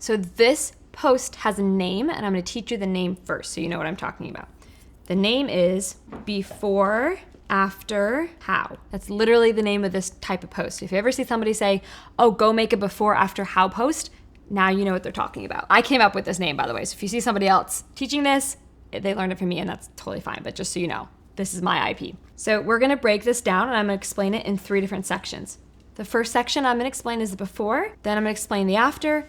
So this post has a name, and I'm going to teach you the name first so you know what I'm talking about. The name is Before, After, How. That's literally the name of this type of post. If you ever see somebody say, oh, go make a before, after, how post, now you know what they're talking about. I came up with this name, by the way. So if you see somebody else teaching this, they learned it from me, and that's totally fine. But just so you know, this is my IP. So we're going to break this down, and I'm going to explain it in 3 different sections. The first section I'm going to explain is the before, then I'm going to explain the after,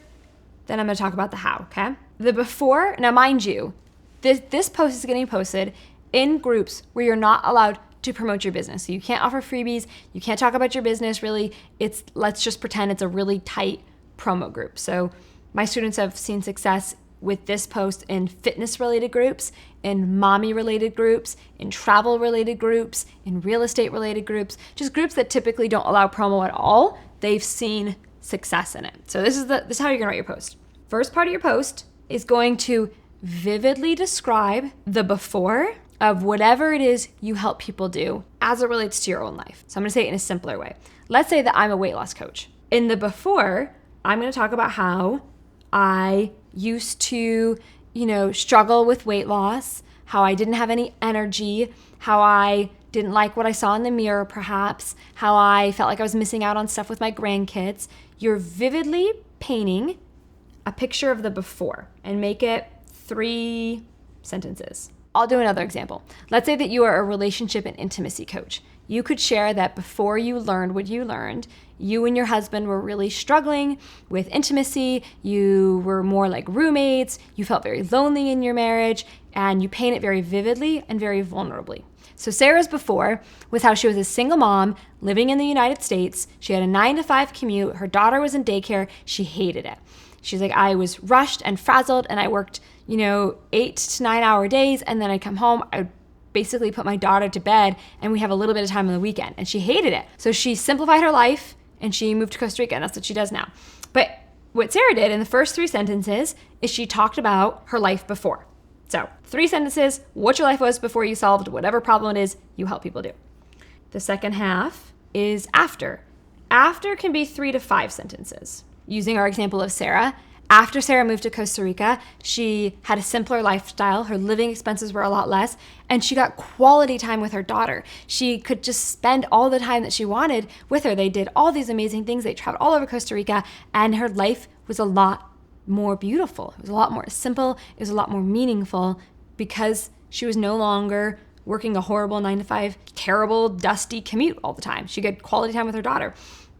then I'm going to talk about the how, okay? The before, now mind you, this post is getting posted in groups where you're not allowed to promote your business. So you can't offer freebies, you can't talk about your business really. Let's just pretend it's a really tight promo group. So my students have seen success with this post in fitness-related groups, in mommy-related groups, in travel-related groups, in real estate-related groups, just groups that typically don't allow promo at all. They've seen success in it. So this is how you're gonna write your post. First part of your post is going to vividly describe the before of whatever it is you help people do as it relates to your own life. So I'm gonna say it in a simpler way. Let's say that I'm a weight loss coach. In the before, I'm gonna talk about how I used to, struggle with weight loss, how I didn't have any energy, how I didn't like what I saw in the mirror perhaps, how I felt like I was missing out on stuff with my grandkids. You're vividly painting a picture of the before and make it 3 sentences. I'll do another example. Let's say that you are a relationship and intimacy coach. You could share that before you learned what you learned, you and your husband were really struggling with intimacy. You were more like roommates. You felt very lonely in your marriage, and you paint it very vividly and very vulnerably. So Sarah's before was how she was a single mom living in the United States. She had a 9-to-5 commute. Her daughter was in daycare. She hated it. She's like, I was rushed and frazzled, and I worked, 8 to 9 hour days, and then I'd come home. I would basically put my daughter to bed, and we have a little bit of time on the weekend, and she hated it. So she simplified her life, and she moved to Costa Rica, and that's what she does now. But what Sarah did in the first 3 sentences is she talked about her life before. So 3 sentences, what your life was before you solved whatever problem it is you help people do. The second half is after. After can be 3 to 5 sentences. Using our example of Sarah, after Sarah moved to Costa Rica, she had a simpler lifestyle. Her living expenses were a lot less, and she got quality time with her daughter. She could just spend all the time that she wanted with her. They did all these amazing things. They traveled all over Costa Rica, and her life was a lot more beautiful. It was a lot more simple. It was a lot more meaningful because she was no longer working a horrible 9-to-5, terrible, dusty commute all the time. She got quality time with her daughter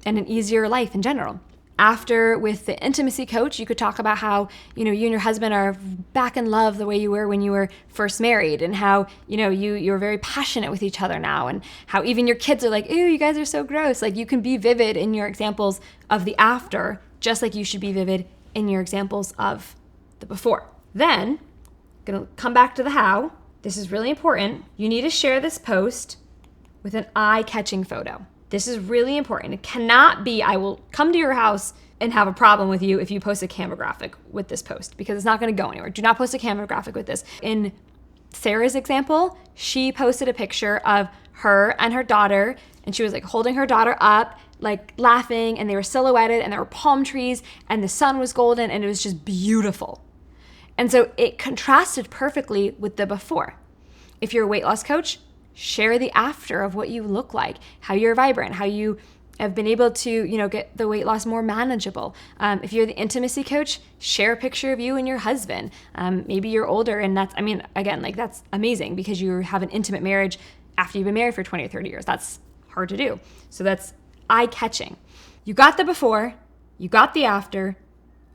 and an easier life in general. After, with the intimacy coach, you could talk about how, you and your husband are back in love the way you were when you were first married, and how, you're very passionate with each other now, and how even your kids are like, ew, you guys are so gross. Like, you can be vivid in your examples of the after, just like you should be vivid in your examples of the before. Then, gonna come back to the how. This is really important. You need to share this post with an eye-catching photo. This is really important. It cannot be, I will come to your house and have a problem with you if you post a camera graphic with this post, because it's not going to go anywhere. Do not post a camera graphic with this. In Sarah's example, she posted a picture of her and her daughter, and she was like holding her daughter up, like laughing, and they were silhouetted, and there were palm trees, and the sun was golden, and it was just beautiful. And so it contrasted perfectly with the before. If you're a weight loss coach, share the after of what you look like, how you're vibrant, how you have been able to, get the weight loss more manageable. If you're the intimacy coach, share a picture of you and your husband. Maybe you're older, and that's amazing because you have an intimate marriage after you've been married for 20 or 30 years. That's hard to do. So that's eye-catching. You got the before, you got the after.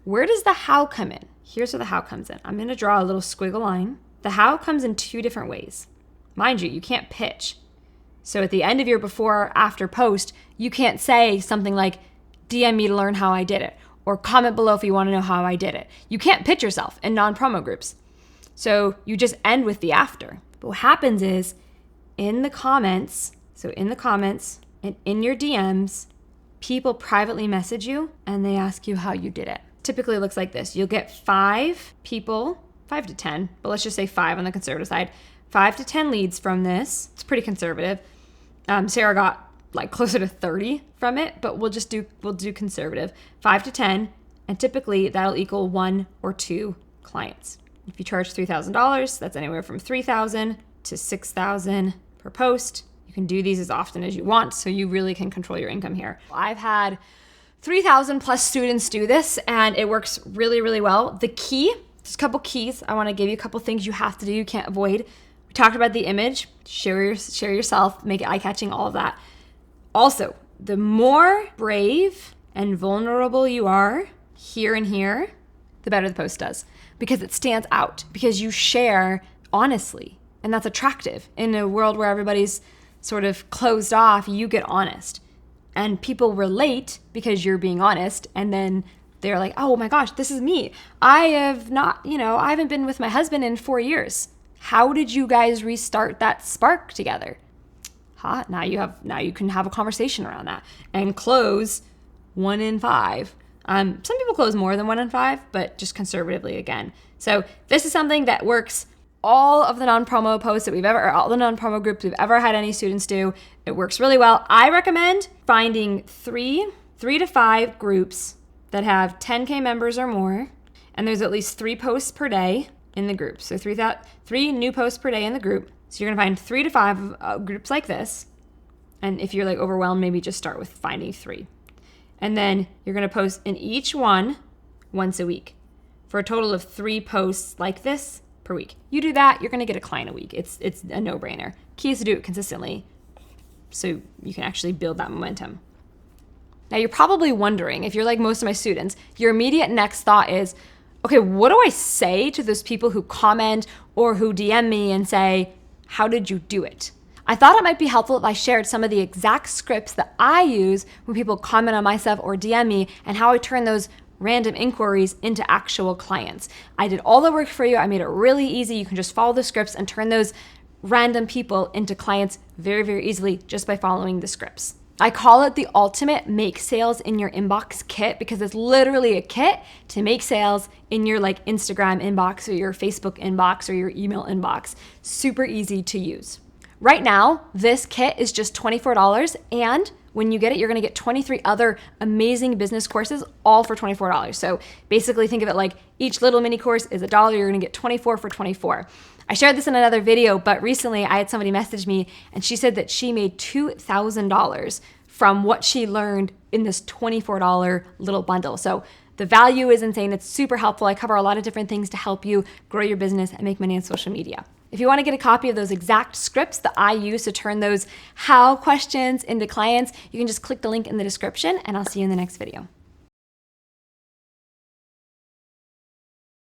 Where does the how come in? Here's where the how comes in. I'm going to draw a little squiggle line. The how comes in 2 different ways. Mind you can't pitch. So at the end of your before or after post, you can't say something like, DM me to learn how I did it, or comment below if you want to know how I did it. You can't pitch yourself in non-promo groups. So you just end with the after. But what happens is in the comments and in your DMs, people privately message you and they ask you how you did it. Typically it looks like this. You'll get 5 people, 5 to 10, but let's just say 5 on the conservative side. 5 to 10 leads from this. It's pretty conservative. Sarah got like closer to 30 from it, but we'll do conservative. 5 to 10 And typically that'll equal 1 or 2 clients. If you charge $3,000, that's anywhere from $3,000 to $6,000 per post. You can do these as often as you want, so you really can control your income here. I've had 3,000 plus students do this, and it works really, really well. The key, there's a couple keys. I want to give you a couple things you have to do, you can't avoid. We talked about the image, share yourself, make it eye-catching, all of that. Also, the more brave and vulnerable you are here and here, the better the post does, because it stands out, because you share honestly, and that's attractive. In a world where everybody's sort of closed off, you get honest, and people relate because you're being honest, and then they're like, oh my gosh, this is me. I haven't been with my husband in 4 years. How did you guys restart that spark together? Now you can have a conversation around that and close 1 in 5. Some people close more than 1 in 5, but just conservatively again. So this is something that works. All of the non-promo posts that all the non-promo groups we've ever had any students do, it works really well. I recommend finding 3 to 5 groups that have 10K members or more, and there's at least 3 posts per day in the group. So 3 new posts per day in the group. So you're gonna find 3 to 5 groups like this. And if you're like overwhelmed, maybe just start with finding 3. And then you're gonna post in each one once a week for a total of 3 posts like this per week. You do that, you're gonna get a client a week. It's a no-brainer. Key is to do it consistently so you can actually build that momentum. Now you're probably wondering, if you're like most of my students, your immediate next thought is, okay, what do I say to those people who comment or who DM me and say, how did you do it? I thought it might be helpful if I shared some of the exact scripts that I use when people comment on my stuff or DM me, and how I turn those random inquiries into actual clients. I did all the work for you. I made it really easy. You can just follow the scripts and turn those random people into clients very, very easily just by following the scripts. I call it the ultimate make sales in your inbox kit, because it's literally a kit to make sales in your like Instagram inbox or your Facebook inbox or your email inbox. Super easy to use. Right now, this kit is just $24, and when you get it, you're gonna get 23 other amazing business courses, all for $24. So basically think of it like each little mini course is $1, you're gonna get 24 for $24. I shared this in another video, but recently I had somebody message me and she said that she made $2,000 from what she learned in this $24 little bundle. So the value is insane. It's super helpful. I cover a lot of different things to help you grow your business and make money on social media. If you want to get a copy of those exact scripts that I use to turn those how questions into clients, you can just click the link in the description, and I'll see you in the next video.